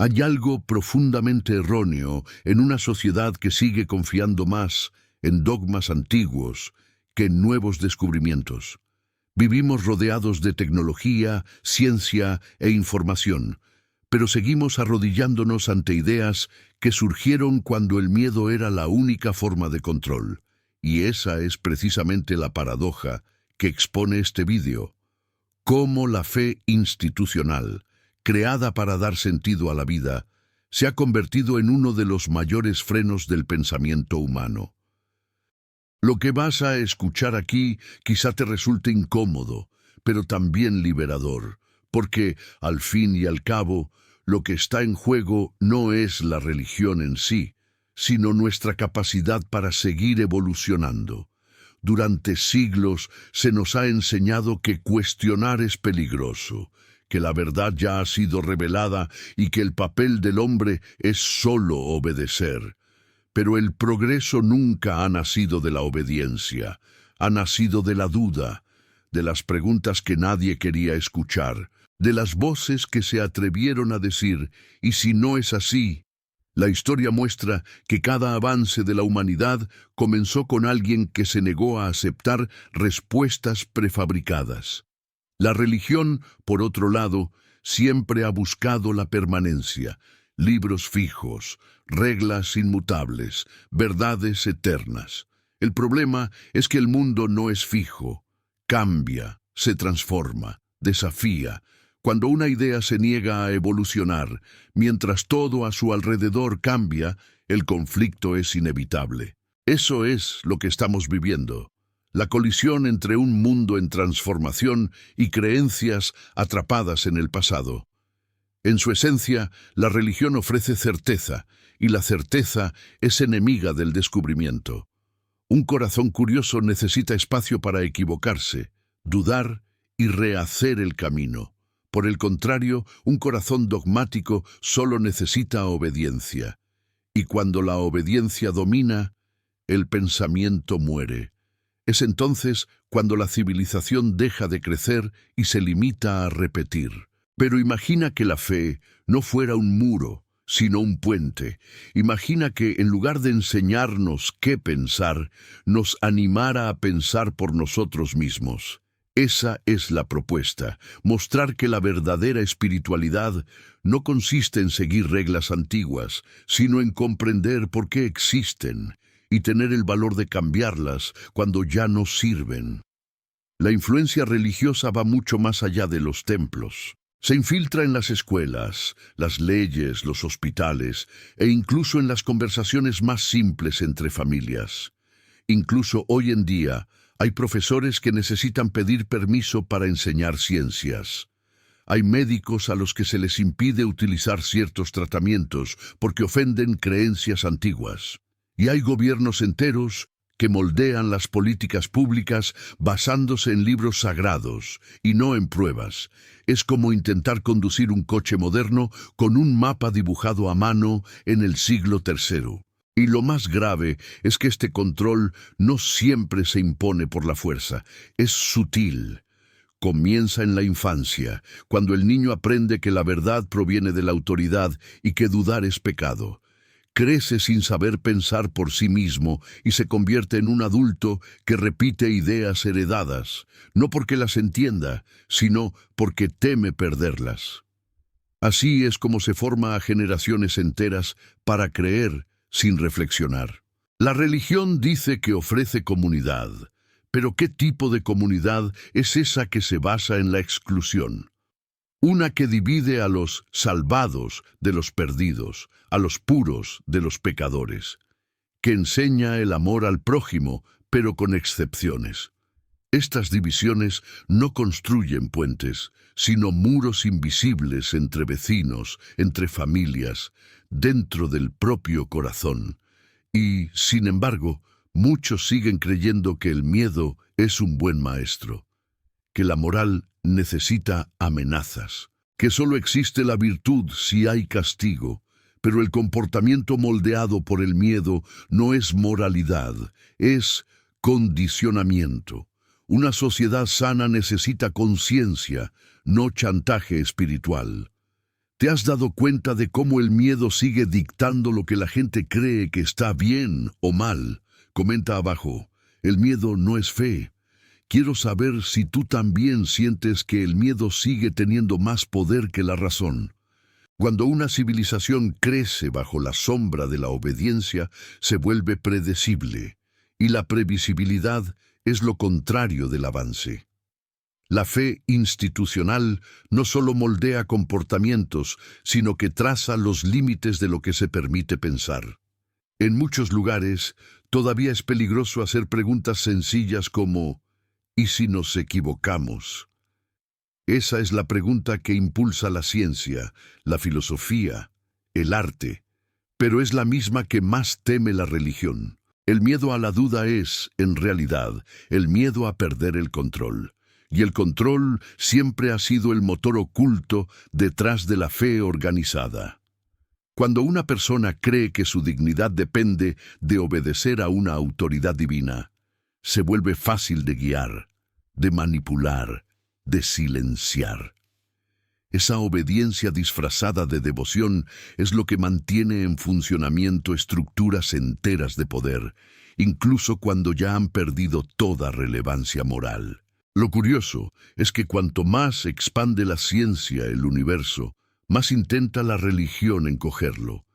Hay algo profundamente erróneo en una sociedad que sigue confiando más en dogmas antiguos que en nuevos descubrimientos. Vivimos rodeados de tecnología, ciencia e información, pero seguimos arrodillándonos ante ideas que surgieron cuando el miedo era la única forma de control. Y esa es precisamente la paradoja que expone este vídeo. Cómo la fe institucional, creada para dar sentido a la vida, se ha convertido en uno de los mayores frenos del pensamiento humano. Lo que vas a escuchar aquí quizá te resulte incómodo, pero también liberador, porque, al fin y al cabo, lo que está en juego no es la religión en sí, sino nuestra capacidad para seguir evolucionando. Durante siglos se nos ha enseñado que cuestionar es peligroso, que la verdad ya ha sido revelada y que el papel del hombre es solo obedecer. Pero el progreso nunca ha nacido de la obediencia, ha nacido de la duda, de las preguntas que nadie quería escuchar, de las voces que se atrevieron a decir, ¿y si no es así? La historia muestra que cada avance de la humanidad comenzó con alguien que se negó a aceptar respuestas prefabricadas. La religión, por otro lado, siempre ha buscado la permanencia, libros fijos, reglas inmutables, verdades eternas. El problema es que el mundo no es fijo, cambia, se transforma, desafía. Cuando una idea se niega a evolucionar, mientras todo a su alrededor cambia, el conflicto es inevitable. Eso es lo que estamos viviendo. La colisión entre un mundo en transformación y creencias atrapadas en el pasado. En su esencia, la religión ofrece certeza, y la certeza es enemiga del descubrimiento. Un corazón curioso necesita espacio para equivocarse, dudar y rehacer el camino. Por el contrario, un corazón dogmático solo necesita obediencia. Y cuando la obediencia domina, el pensamiento muere. Es entonces cuando la civilización deja de crecer y se limita a repetir. Pero imagina que la fe no fuera un muro, sino un puente. Imagina que, en lugar de enseñarnos qué pensar, nos animara a pensar por nosotros mismos. Esa es la propuesta, mostrar que la verdadera espiritualidad no consiste en seguir reglas antiguas, sino en comprender por qué existen y tener el valor de cambiarlas cuando ya no sirven. La influencia religiosa va mucho más allá de los templos. Se infiltra en las escuelas, las leyes, los hospitales e incluso en las conversaciones más simples entre familias. Incluso hoy en día, hay profesores que necesitan pedir permiso para enseñar ciencias. Hay médicos a los que se les impide utilizar ciertos tratamientos porque ofenden creencias antiguas. Y hay gobiernos enteros que moldean las políticas públicas basándose en libros sagrados y no en pruebas. Es como intentar conducir un coche moderno con un mapa dibujado a mano en el siglo III. Y lo más grave es que este control no siempre se impone por la fuerza, es sutil. Comienza en la infancia, cuando el niño aprende que la verdad proviene de la autoridad y que dudar es pecado. Crece sin saber pensar por sí mismo y se convierte en un adulto que repite ideas heredadas, no porque las entienda, sino porque teme perderlas. Así es como se forma a generaciones enteras para creer sin reflexionar. La religión dice que ofrece comunidad, pero ¿qué tipo de comunidad es esa que se basa en la exclusión? Una que divide a los salvados de los perdidos, a los puros de los pecadores, que enseña el amor al prójimo, pero con excepciones. Estas divisiones no construyen puentes, sino muros invisibles entre vecinos, entre familias, dentro del propio corazón. Y, sin embargo, muchos siguen creyendo que el miedo es un buen maestro, que la moral necesita amenazas, que solo existe la virtud si hay castigo, pero el comportamiento moldeado por el miedo no es moralidad, es condicionamiento. Una sociedad sana necesita conciencia, no chantaje espiritual. ¿Te has dado cuenta de cómo el miedo sigue dictando lo que la gente cree que está bien o mal? Comenta abajo. El miedo no es fe. Quiero saber si tú también sientes que el miedo sigue teniendo más poder que la razón. Cuando una civilización crece bajo la sombra de la obediencia, se vuelve predecible, y la previsibilidad es lo contrario del avance. La fe institucional no solo moldea comportamientos, sino que traza los límites de lo que se permite pensar. En muchos lugares, todavía es peligroso hacer preguntas sencillas como ¿y si nos equivocamos? Esa es la pregunta que impulsa la ciencia, la filosofía, el arte, pero es la misma que más teme la religión. El miedo a la duda es, en realidad, el miedo a perder el control. Y el control siempre ha sido el motor oculto detrás de la fe organizada. Cuando una persona cree que su dignidad depende de obedecer a una autoridad divina, se vuelve fácil de guiar, de manipular, de silenciar. Esa obediencia disfrazada de devoción es lo que mantiene en funcionamiento estructuras enteras de poder, incluso cuando ya han perdido toda relevancia moral. Lo curioso es que cuanto más expande la ciencia el universo, más intenta la religión encogerlo.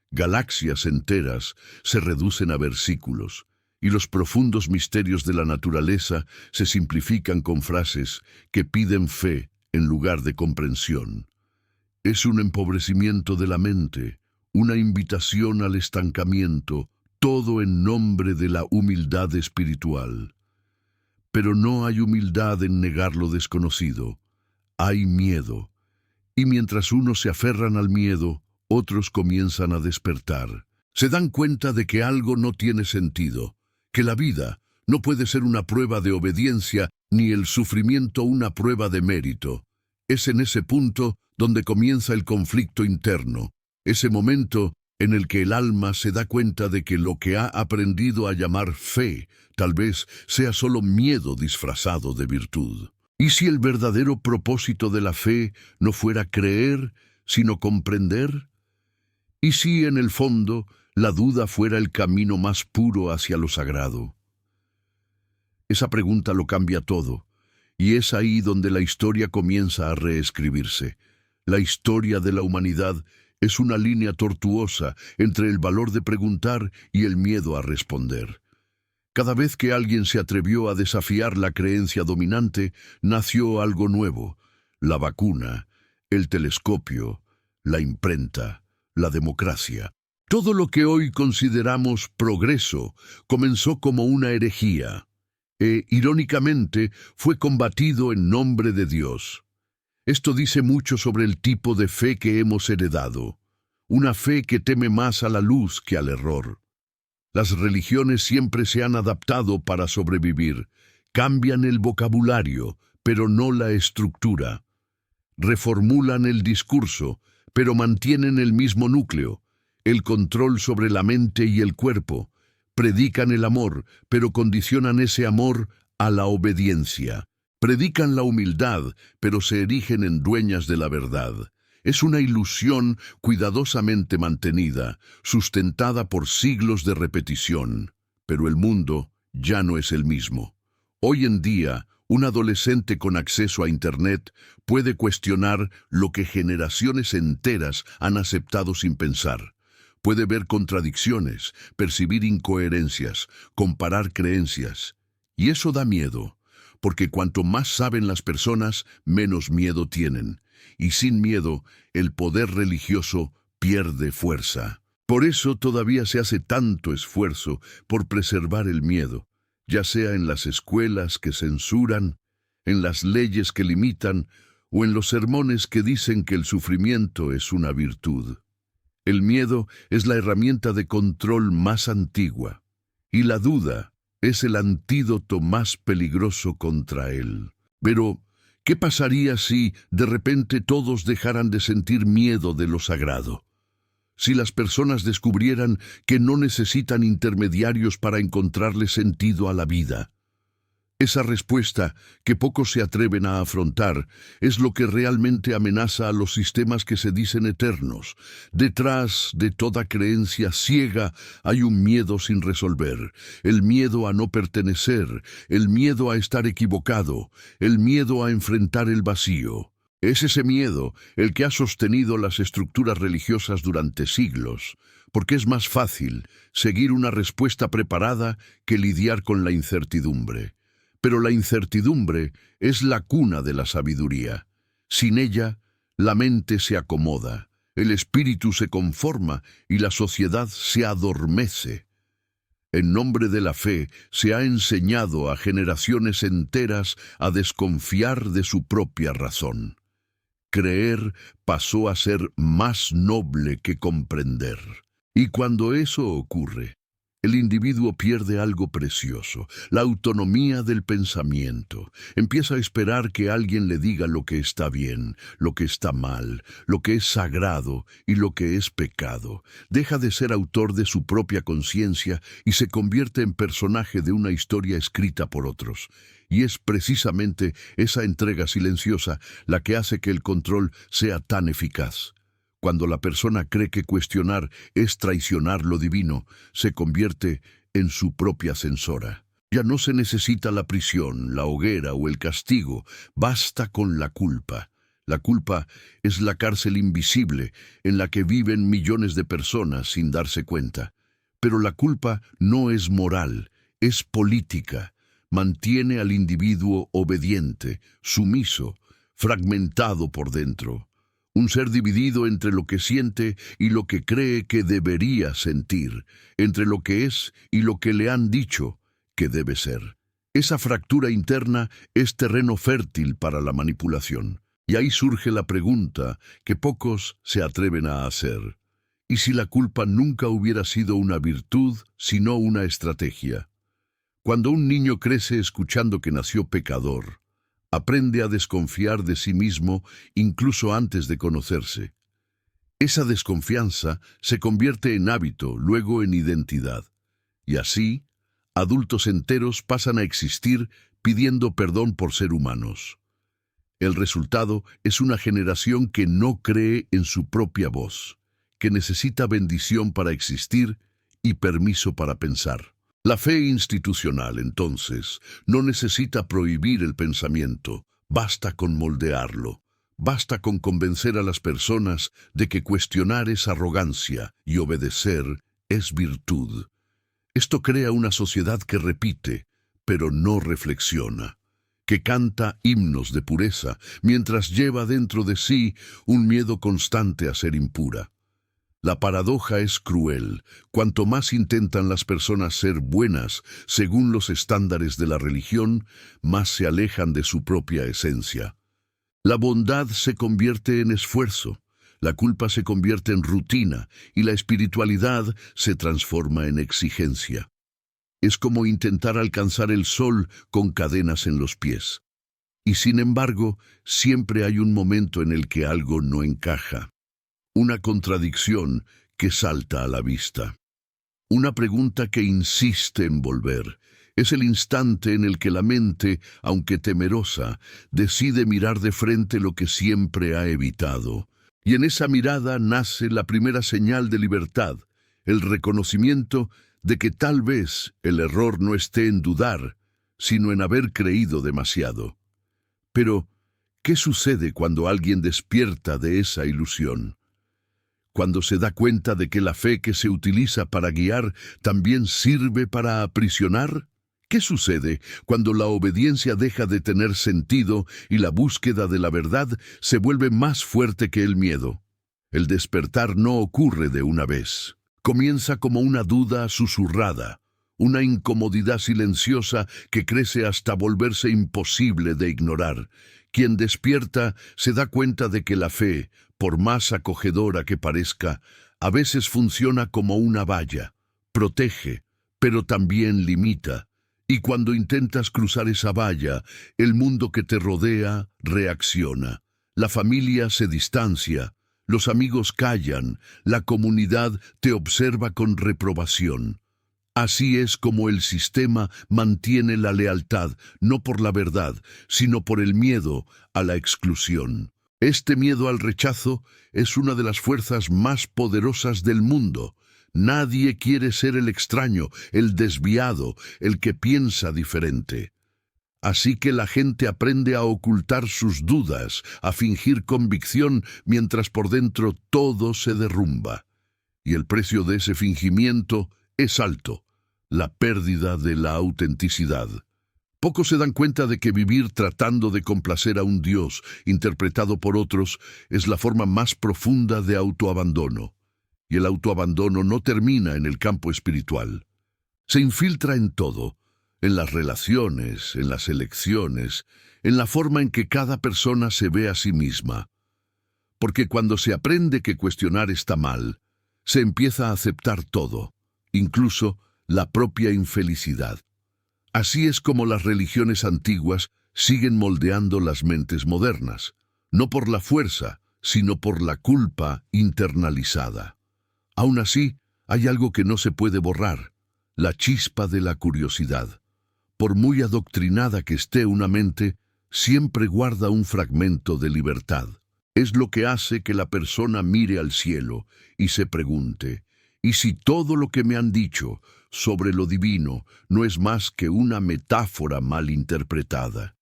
Galaxias enteras se reducen a versículos, y los profundos misterios de la naturaleza se simplifican con frases que piden fe en lugar de comprensión. Es un empobrecimiento de la mente, una invitación al estancamiento, todo en nombre de la humildad espiritual. Pero no hay humildad en negar lo desconocido. Hay miedo. Y mientras unos se aferran al miedo, otros comienzan a despertar. Se dan cuenta de que algo no tiene sentido, que la vida no puede ser una prueba de obediencia ni el sufrimiento una prueba de mérito. Es en ese punto donde comienza el conflicto interno, ese momento en el que el alma se da cuenta de que lo que ha aprendido a llamar fe tal vez sea solo miedo disfrazado de virtud. ¿Y si el verdadero propósito de la fe no fuera creer, sino comprender? ¿Y si en el fondo la duda fuera el camino más puro hacia lo sagrado? Esa pregunta lo cambia todo, y es ahí donde la historia comienza a reescribirse. La historia de la humanidad es una línea tortuosa entre el valor de preguntar y el miedo a responder. Cada vez que alguien se atrevió a desafiar la creencia dominante, nació algo nuevo: la vacuna, el telescopio, la imprenta, la democracia. Todo lo que hoy consideramos progreso comenzó como una herejía, e, irónicamente, fue combatido en nombre de Dios. Esto dice mucho sobre el tipo de fe que hemos heredado, una fe que teme más a la luz que al error. Las religiones siempre se han adaptado para sobrevivir, cambian el vocabulario, pero no la estructura. Reformulan el discurso, pero mantienen el mismo núcleo, el control sobre la mente y el cuerpo. Predican el amor, pero condicionan ese amor a la obediencia. Predican la humildad, pero se erigen en dueñas de la verdad. Es una ilusión cuidadosamente mantenida, sustentada por siglos de repetición. Pero el mundo ya no es el mismo. Hoy en día, un adolescente con acceso a Internet puede cuestionar lo que generaciones enteras han aceptado sin pensar. Puede ver contradicciones, percibir incoherencias, comparar creencias. Y eso da miedo, porque cuanto más saben las personas, menos miedo tienen. Y sin miedo, el poder religioso pierde fuerza. Por eso todavía se hace tanto esfuerzo por preservar el miedo, ya sea en las escuelas que censuran, en las leyes que limitan, o en los sermones que dicen que el sufrimiento es una virtud. El miedo es la herramienta de control más antigua, y la duda es el antídoto más peligroso contra él. Pero, ¿qué pasaría si, de repente, todos dejaran de sentir miedo de lo sagrado? Si las personas descubrieran que no necesitan intermediarios para encontrarle sentido a la vida. Esa respuesta, que pocos se atreven a afrontar, es lo que realmente amenaza a los sistemas que se dicen eternos. Detrás de toda creencia ciega hay un miedo sin resolver, el miedo a no pertenecer, el miedo a estar equivocado, el miedo a enfrentar el vacío. Es ese miedo el que ha sostenido las estructuras religiosas durante siglos, porque es más fácil seguir una respuesta preparada que lidiar con la incertidumbre. Pero la incertidumbre es la cuna de la sabiduría. Sin ella, la mente se acomoda, el espíritu se conforma y la sociedad se adormece. En nombre de la fe, se ha enseñado a generaciones enteras a desconfiar de su propia razón. Creer pasó a ser más noble que comprender. Y cuando eso ocurre, el individuo pierde algo precioso, la autonomía del pensamiento. Empieza a esperar que alguien le diga lo que está bien, lo que está mal, lo que es sagrado y lo que es pecado. Deja de ser autor de su propia conciencia y se convierte en personaje de una historia escrita por otros. Y es precisamente esa entrega silenciosa la que hace que el control sea tan eficaz. Cuando la persona cree que cuestionar es traicionar lo divino, se convierte en su propia censora. Ya no se necesita la prisión, la hoguera o el castigo, basta con la culpa. La culpa es la cárcel invisible en la que viven millones de personas sin darse cuenta. Pero la culpa no es moral, es política. Mantiene al individuo obediente, sumiso, fragmentado por dentro. Un ser dividido entre lo que siente y lo que cree que debería sentir, entre lo que es y lo que le han dicho que debe ser. Esa fractura interna es terreno fértil para la manipulación. Y ahí surge la pregunta que pocos se atreven a hacer. ¿Y si la culpa nunca hubiera sido una virtud, sino una estrategia? Cuando un niño crece escuchando que nació pecador, aprende a desconfiar de sí mismo incluso antes de conocerse. Esa desconfianza se convierte en hábito, luego en identidad. Y así, adultos enteros pasan a existir pidiendo perdón por ser humanos. El resultado es una generación que no cree en su propia voz, que necesita bendición para existir y permiso para pensar. La fe institucional, entonces, no necesita prohibir el pensamiento, basta con moldearlo, basta con convencer a las personas de que cuestionar es arrogancia y obedecer es virtud. Esto crea una sociedad que repite, pero no reflexiona, que canta himnos de pureza, mientras lleva dentro de sí un miedo constante a ser impura. La paradoja es cruel. Cuanto más intentan las personas ser buenas según los estándares de la religión, más se alejan de su propia esencia. La bondad se convierte en esfuerzo, la culpa se convierte en rutina y la espiritualidad se transforma en exigencia. Es como intentar alcanzar el sol con cadenas en los pies. Y sin embargo, siempre hay un momento en el que algo no encaja. Una contradicción que salta a la vista. Una pregunta que insiste en volver. Es el instante en el que la mente, aunque temerosa, decide mirar de frente lo que siempre ha evitado. Y en esa mirada nace la primera señal de libertad, el reconocimiento de que tal vez el error no esté en dudar, sino en haber creído demasiado. Pero, ¿qué sucede cuando alguien despierta de esa ilusión? Cuando se da cuenta de que la fe que se utiliza para guiar también sirve para aprisionar. ¿Qué sucede cuando la obediencia deja de tener sentido y la búsqueda de la verdad se vuelve más fuerte que el miedo? El despertar no ocurre de una vez. Comienza como una duda susurrada, una incomodidad silenciosa que crece hasta volverse imposible de ignorar. Quien despierta se da cuenta de que la fe, por más acogedora que parezca, a veces funciona como una valla. Protege, pero también limita. Y cuando intentas cruzar esa valla, el mundo que te rodea reacciona. La familia se distancia, los amigos callan, la comunidad te observa con reprobación. Así es como el sistema mantiene la lealtad, no por la verdad, sino por el miedo a la exclusión. Este miedo al rechazo es una de las fuerzas más poderosas del mundo. Nadie quiere ser el extraño, el desviado, el que piensa diferente. Así que la gente aprende a ocultar sus dudas, a fingir convicción, mientras por dentro todo se derrumba. Y el precio de ese fingimiento es alto, la pérdida de la autenticidad. Pocos se dan cuenta de que vivir tratando de complacer a un Dios interpretado por otros es la forma más profunda de autoabandono. Y el autoabandono no termina en el campo espiritual. Se infiltra en todo, en las relaciones, en las elecciones, en la forma en que cada persona se ve a sí misma. Porque cuando se aprende que cuestionar está mal, se empieza a aceptar todo, incluso la propia infelicidad. Así es como las religiones antiguas siguen moldeando las mentes modernas, no por la fuerza, sino por la culpa internalizada. Aún así, hay algo que no se puede borrar, la chispa de la curiosidad. Por muy adoctrinada que esté una mente, siempre guarda un fragmento de libertad. Es lo que hace que la persona mire al cielo y se pregunte, ¿y si todo lo que me han dicho sobre lo divino no es más que una metáfora mal interpretada?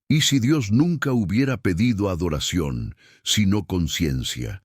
¿Y si Dios nunca hubiera pedido adoración, sino conciencia?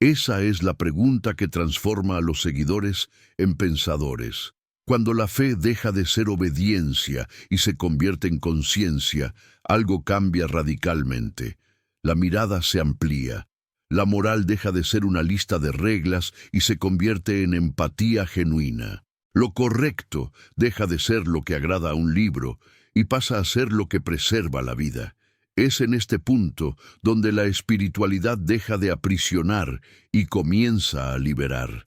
Esa es la pregunta que transforma a los seguidores en pensadores. Cuando la fe deja de ser obediencia y se convierte en conciencia, algo cambia radicalmente. La mirada se amplía. La moral deja de ser una lista de reglas y se convierte en empatía genuina. Lo correcto deja de ser lo que agrada a un libro y pasa a ser lo que preserva la vida. Es en este punto donde la espiritualidad deja de aprisionar y comienza a liberar.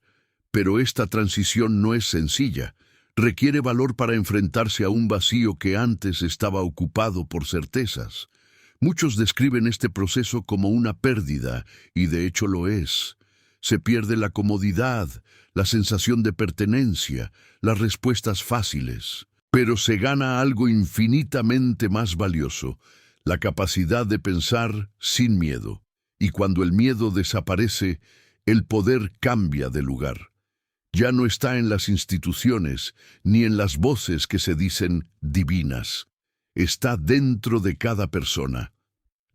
Pero esta transición no es sencilla. Requiere valor para enfrentarse a un vacío que antes estaba ocupado por certezas. Muchos describen este proceso como una pérdida, y de hecho lo es. Se pierde la comodidad, la sensación de pertenencia, las respuestas fáciles. Pero se gana algo infinitamente más valioso, la capacidad de pensar sin miedo. Y cuando el miedo desaparece, el poder cambia de lugar. Ya no está en las instituciones, ni en las voces que se dicen divinas. Está dentro de cada persona.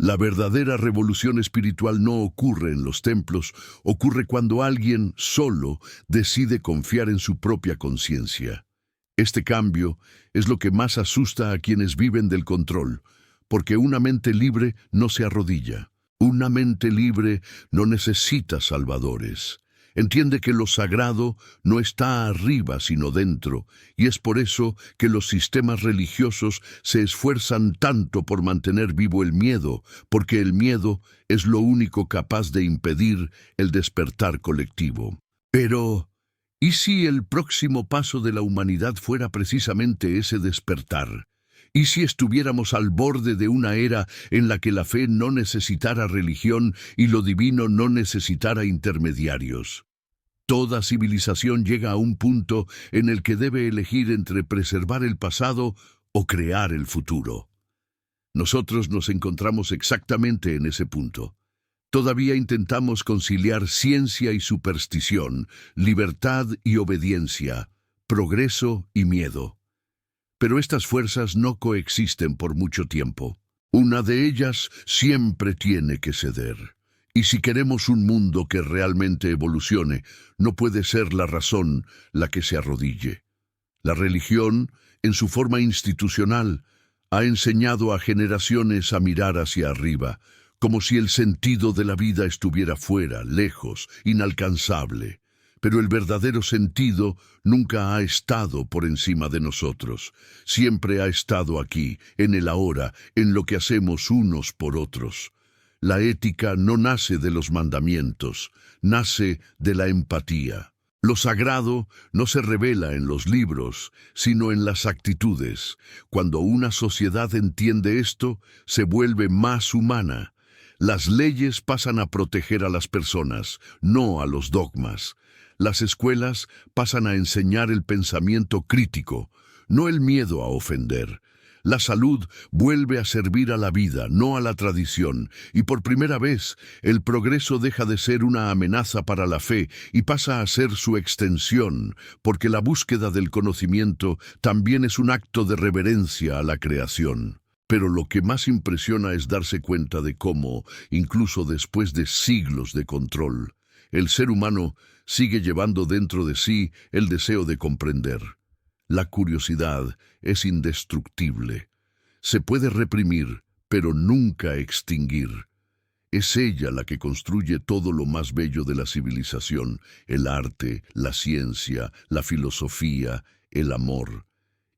La verdadera revolución espiritual no ocurre en los templos, ocurre cuando alguien solo decide confiar en su propia conciencia. Este cambio es lo que más asusta a quienes viven del control, porque una mente libre no se arrodilla. Una mente libre no necesita salvadores. Entiende que lo sagrado no está arriba sino dentro, y es por eso que los sistemas religiosos se esfuerzan tanto por mantener vivo el miedo, porque el miedo es lo único capaz de impedir el despertar colectivo. Pero, ¿y si el próximo paso de la humanidad fuera precisamente ese despertar? ¿Y si estuviéramos al borde de una era en la que la fe no necesitara religión y lo divino no necesitara intermediarios? Toda civilización llega a un punto en el que debe elegir entre preservar el pasado o crear el futuro. Nosotros nos encontramos exactamente en ese punto. Todavía intentamos conciliar ciencia y superstición, libertad y obediencia, progreso y miedo. Pero estas fuerzas no coexisten por mucho tiempo. Una de ellas siempre tiene que ceder. Y si queremos un mundo que realmente evolucione, no puede ser la razón la que se arrodille. La religión, en su forma institucional, ha enseñado a generaciones a mirar hacia arriba, como si el sentido de la vida estuviera fuera, lejos, inalcanzable. Pero el verdadero sentido nunca ha estado por encima de nosotros. Siempre ha estado aquí, en el ahora, en lo que hacemos unos por otros. La ética no nace de los mandamientos, nace de la empatía. Lo sagrado no se revela en los libros, sino en las actitudes. Cuando una sociedad entiende esto, se vuelve más humana. Las leyes pasan a proteger a las personas, no a los dogmas. Las escuelas pasan a enseñar el pensamiento crítico, no el miedo a ofender. La salud vuelve a servir a la vida, no a la tradición, y por primera vez el progreso deja de ser una amenaza para la fe y pasa a ser su extensión, porque la búsqueda del conocimiento también es un acto de reverencia a la creación. Pero lo que más impresiona es darse cuenta de cómo, incluso después de siglos de control, el ser humano sigue llevando dentro de sí el deseo de comprender. La curiosidad es indestructible. Se puede reprimir, pero nunca extinguir. Es ella la que construye todo lo más bello de la civilización, el arte, la ciencia, la filosofía, el amor.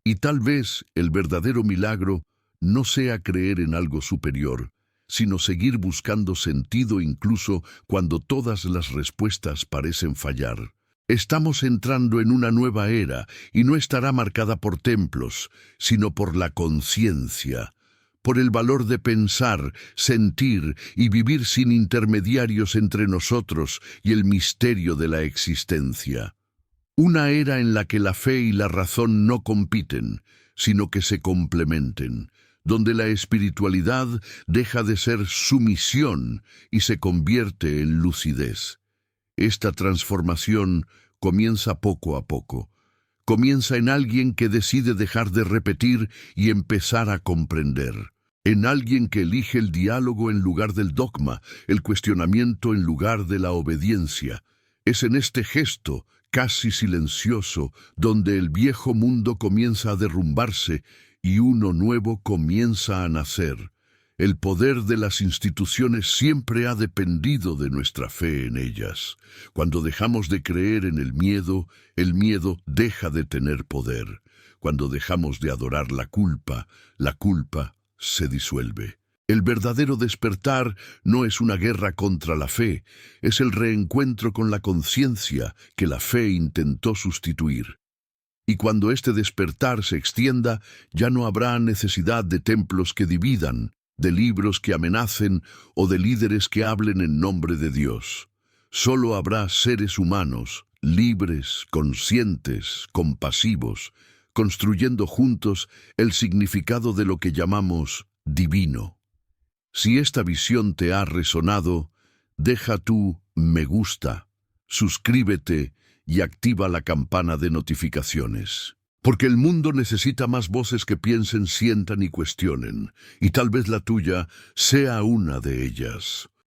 Y tal vez el verdadero milagro no sea creer en algo superior, sino seguir buscando sentido incluso cuando todas las respuestas parecen fallar. Estamos entrando en una nueva era y no estará marcada por templos, sino por la conciencia, por el valor de pensar, sentir y vivir sin intermediarios entre nosotros y el misterio de la existencia. Una era en la que la fe y la razón no compiten, sino que se complementen, donde la espiritualidad deja de ser sumisión y se convierte en lucidez. Esta transformación comienza poco a poco. Comienza en alguien que decide dejar de repetir y empezar a comprender. En alguien que elige el diálogo en lugar del dogma, el cuestionamiento en lugar de la obediencia. Es en este gesto, casi silencioso, donde el viejo mundo comienza a derrumbarse y uno nuevo comienza a nacer. El poder de las instituciones siempre ha dependido de nuestra fe en ellas. Cuando dejamos de creer en el miedo deja de tener poder. Cuando dejamos de adorar la culpa se disuelve. El verdadero despertar no es una guerra contra la fe, es el reencuentro con la conciencia que la fe intentó sustituir. Y cuando este despertar se extienda, ya no habrá necesidad de templos que dividan, de libros que amenacen o de líderes que hablen en nombre de Dios. Solo habrá seres humanos, libres, conscientes, compasivos, construyendo juntos el significado de lo que llamamos divino. Si esta visión te ha resonado, deja tu me gusta, suscríbete y activa la campana de notificaciones. Porque el mundo necesita más voces que piensen, sientan y cuestionen, y tal vez la tuya sea una de ellas.